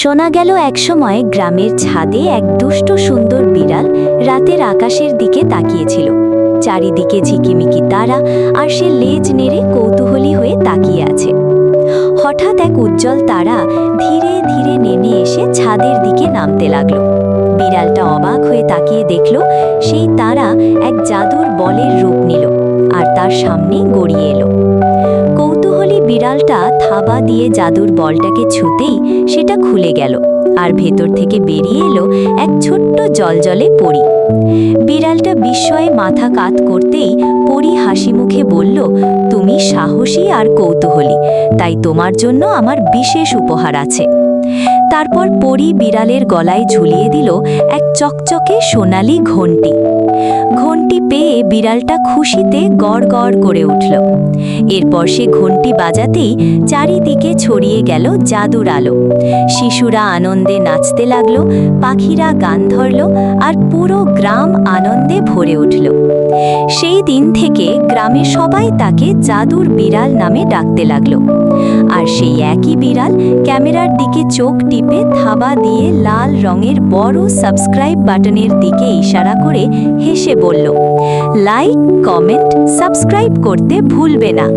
শোনা গেল একসময় গ্রামের ছাদে এক দুষ্ট সুন্দর বিড়াল রাতের আকাশের দিকে তাকিয়েছিল। চারিদিকে ঝিকিমিকি তারা, আর সে লেজ নেড়ে কৌতূহলী হয়ে তাকিয়ে আছে। হঠাৎ এক উজ্জ্বল তারা ধীরে ধীরে নেমে এসে ছাদের দিকে নামতে লাগল। বিড়ালটা অবাক হয়ে তাকিয়ে দেখল সেই তারা এক জাদুর বলের রূপ নিল আর তার সামনে গড়িয়ে এলো। কৌতূহলী বিড়ালটা থাবা দিয়ে জাদুর বলটাকে ছুঁতেই সেটা খুলে গেল, আর ভেতর থেকে বেরিয়ে এলো এক ছোট্ট জলজলে পরী। বিড়ালটা বিস্ময়ে মাথা কাত করতেই পরী হাসি মুখে বলল, তুমি সাহসী আর কৌতূহলী, তাই তোমার জন্য আমার বিশেষ উপহার আছে। তারপর পরী বিড়ালের গলায় ঝুলিয়ে দিল এক চকচকে সোনালি ঘণ্টি। ঘণ্টি পেয়ে বিড়ালটা খুশিতে গড় গড় করে উঠল। এরপর সে ঘণ্টি বাজাতেই চারিদিকে ছড়িয়ে গেল জাদুর আলো। শিশুরা আনন্দে নাচতে লাগল, পাখিরা গান ধরল, আর পুরো গ্রাম আনন্দে ভরে উঠল। সেই দিন থেকে গ্রামে সবাই তাকে জাদুর বিড়াল নামে ডাকতে লাগল। আর সেই একই বিড়াল ক্যামেরার দিকে চোখ টিপে থাবা দিয়ে লাল রঙের বড় সাবস্ক্রাইব বাটনের দিকে ইশারা করে হেসে বলল, লাইক, কমেন্ট, সাবস্ক্রাইব করতে ভুলবে না।